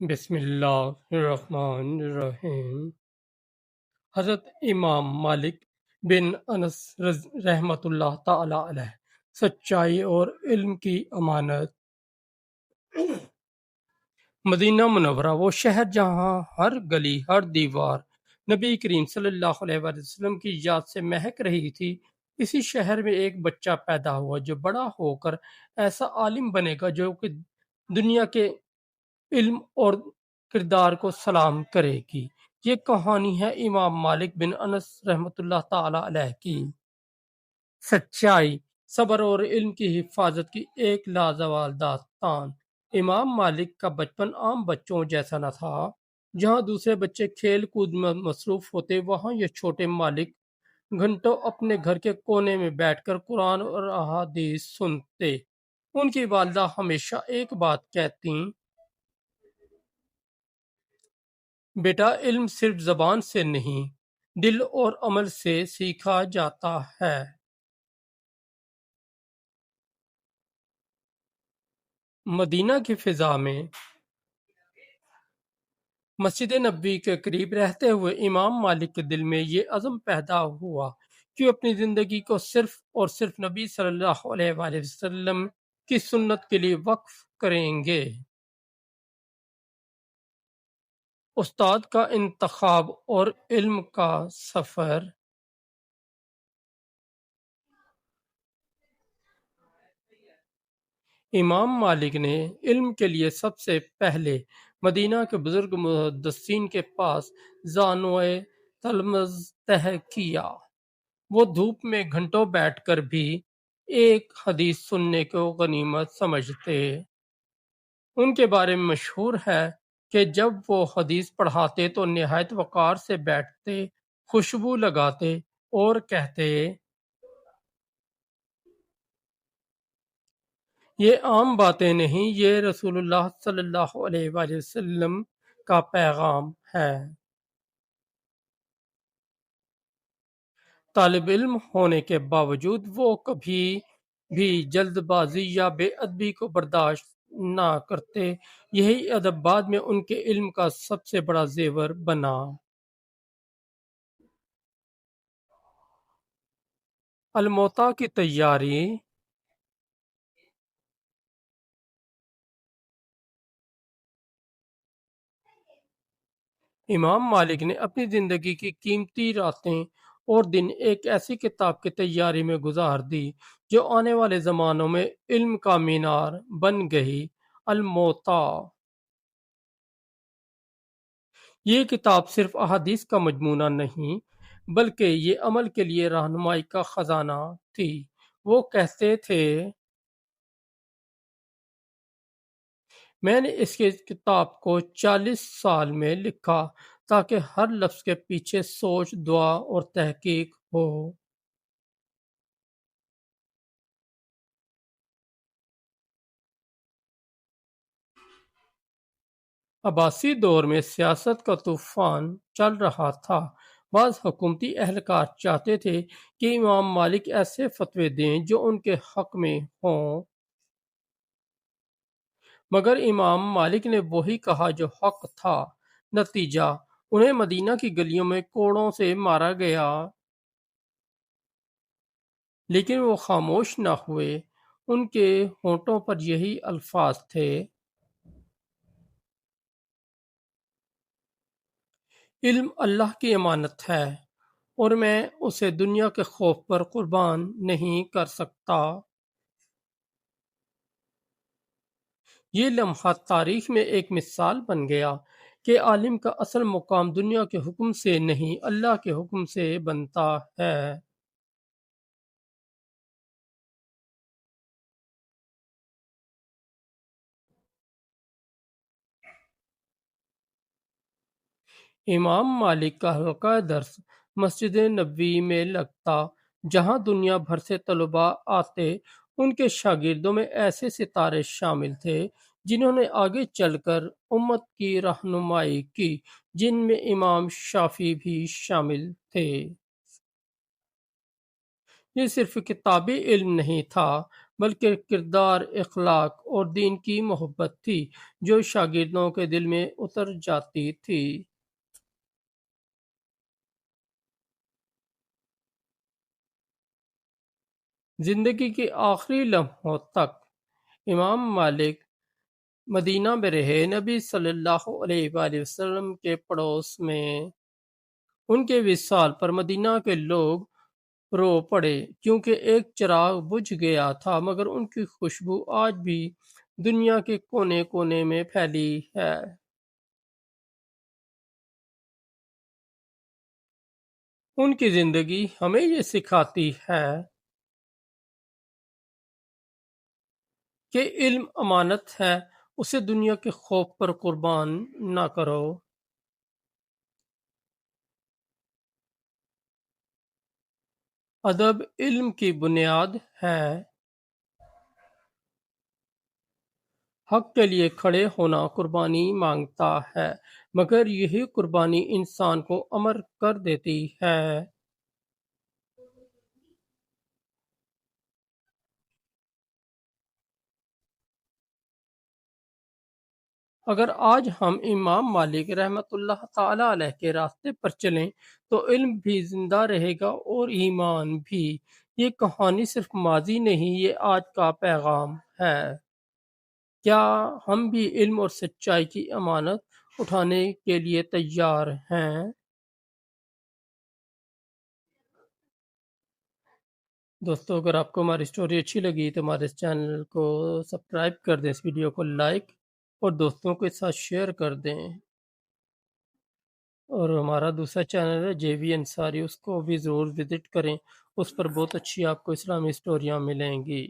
بسم اللہ الرحمن الرحیم۔ حضرت امام مالک بن انس رحمۃ اللہ تعالی علیہ سچائی اور علم کی امانت۔ مدینہ منورہ وہ شہر جہاں ہر گلی ہر دیوار نبی کریم صلی اللہ علیہ وآلہ وسلم کی یاد سے مہک رہی تھی۔ اسی شہر میں ایک بچہ پیدا ہوا جو بڑا ہو کر ایسا عالم بنے گا جو کہ دنیا کے علم اور کردار کو سلام کرے گی۔ یہ کہانی ہے امام مالک بن انس رحمۃ اللہ تعالی علیہ کی۔ سچائی، صبر اور علم کی حفاظت کی ایک لازوال داستان۔ امام مالک کا بچپن عام بچوں جیسا نہ تھا۔ جہاں دوسرے بچے کھیل کود میں مصروف ہوتے وہاں یہ چھوٹے مالک گھنٹوں اپنے گھر کے کونے میں بیٹھ کر قرآن اور احادیث سنتے۔ ان کی والدہ ہمیشہ ایک بات کہتی: بیٹا، علم صرف زبان سے نہیں، دل اور عمل سے سیکھا جاتا ہے۔ مدینہ کی فضا میں مسجد نبوی کے قریب رہتے ہوئے امام مالک کے دل میں یہ عزم پیدا ہوا کہ وہ اپنی زندگی کو صرف اور صرف نبی صلی اللہ علیہ وآلہ وسلم کی سنت کے لیے وقف کریں گے۔ استاد کا انتخاب اور علم کا سفر۔ امام مالک نے علم کے لیے سب سے پہلے مدینہ کے بزرگ محدثین کے پاس زانوئے تلمذ طے کیا۔ وہ دھوپ میں گھنٹوں بیٹھ کر بھی ایک حدیث سننے کو غنیمت سمجھتے۔ ان کے بارے میں مشہور ہے کہ جب وہ حدیث پڑھاتے تو نہایت وقار سے بیٹھتے، خوشبو لگاتے اور کہتے: یہ عام باتیں نہیں، یہ رسول اللہ صلی اللہ علیہ وآلہ وسلم کا پیغام ہے۔ طالب علم ہونے کے باوجود وہ کبھی بھی جلد بازی یا بے ادبی کو برداشت نہ کرتے۔ یہی ادب بعد میں ان کے علم کا سب سے بڑا زیور بنا۔ الموتیٰ کی تیاری۔ امام مالک نے اپنی زندگی کی قیمتی راتیں اور دن ایک ایسی کتاب کی تیاری میں گزار دی جو آنے والے زمانوں میں علم کا مینار بن گئی: الموتیٰ۔ یہ کتاب صرف احادیث کا مجموعہ نہیں بلکہ یہ عمل کے لیے رہنمائی کا خزانہ تھی۔ وہ کہتے تھے: میں نے اس کتاب کو 40 سال میں لکھا تاکہ ہر لفظ کے پیچھے سوچ، دعا اور تحقیق ہو۔ عباسی دور میں سیاست کا طوفان چل رہا تھا۔ بعض حکومتی اہلکار چاہتے تھے کہ امام مالک ایسے فتوے دیں جو ان کے حق میں ہوں، مگر امام مالک نے وہی کہا جو حق تھا۔ نتیجہ، انہیں مدینہ کی گلیوں میں کوڑوں سے مارا گیا، لیکن وہ خاموش نہ ہوئے۔ ان کے ہونٹوں پر یہی الفاظ تھے: علم اللہ کی امانت ہے اور میں اسے دنیا کے خوف پر قربان نہیں کر سکتا۔ یہ لمحہ تاریخ میں ایک مثال بن گیا کہ عالم کا اصل مقام دنیا کے حکم سے نہیں، اللہ کے حکم سے بنتا ہے۔ امام مالک کا حلقہ درس مسجد نبوی میں لگتا، جہاں دنیا بھر سے طلباء آتے۔ ان کے شاگردوں میں ایسے ستارے شامل تھے جنہوں نے آگے چل کر امت کی رہنمائی کی، جن میں امام شافعی بھی شامل تھے۔ یہ صرف کتابی علم نہیں تھا بلکہ کردار، اخلاق اور دین کی محبت تھی جو شاگردوں کے دل میں اتر جاتی تھی۔ زندگی کے آخری لمحوں تک امام مالک مدینہ میں رہے۔ نبی صلی اللہ علیہ وآلہ وسلم کے پڑوس میں ان کے وصال پر مدینہ کے لوگ رو پڑے، کیونکہ ایک چراغ بجھ گیا تھا، مگر ان کی خوشبو آج بھی دنیا کے کونے کونے میں پھیلی ہے۔ ان کی زندگی ہمیں یہ سکھاتی ہے کہ علم امانت ہے، اسے دنیا کے خوف پر قربان نہ کرو۔ ادب علم کی بنیاد ہے۔ حق کے لیے کھڑے ہونا قربانی مانگتا ہے، مگر یہی قربانی انسان کو امر کر دیتی ہے۔ اگر آج ہم امام مالک رحمۃ اللہ تعالی علیہ کے راستے پر چلیں تو علم بھی زندہ رہے گا اور ایمان بھی۔ یہ کہانی صرف ماضی نہیں، یہ آج کا پیغام ہے۔ کیا ہم بھی علم اور سچائی کی امانت اٹھانے کے لیے تیار ہیں؟ دوستو، اگر آپ کو ہماری اسٹوری اچھی لگی تو ہمارے اس چینل کو سبسکرائب کر دیں، اس ویڈیو کو لائک اور دوستوں کے ساتھ شیئر کر دیں۔ اور ہمارا دوسرا چینل ہے جے وی انصاری، اس کو بھی ضرور وزٹ کریں، اس پر بہت اچھی آپ کو اسلامی اسٹوریاں ملیں گی۔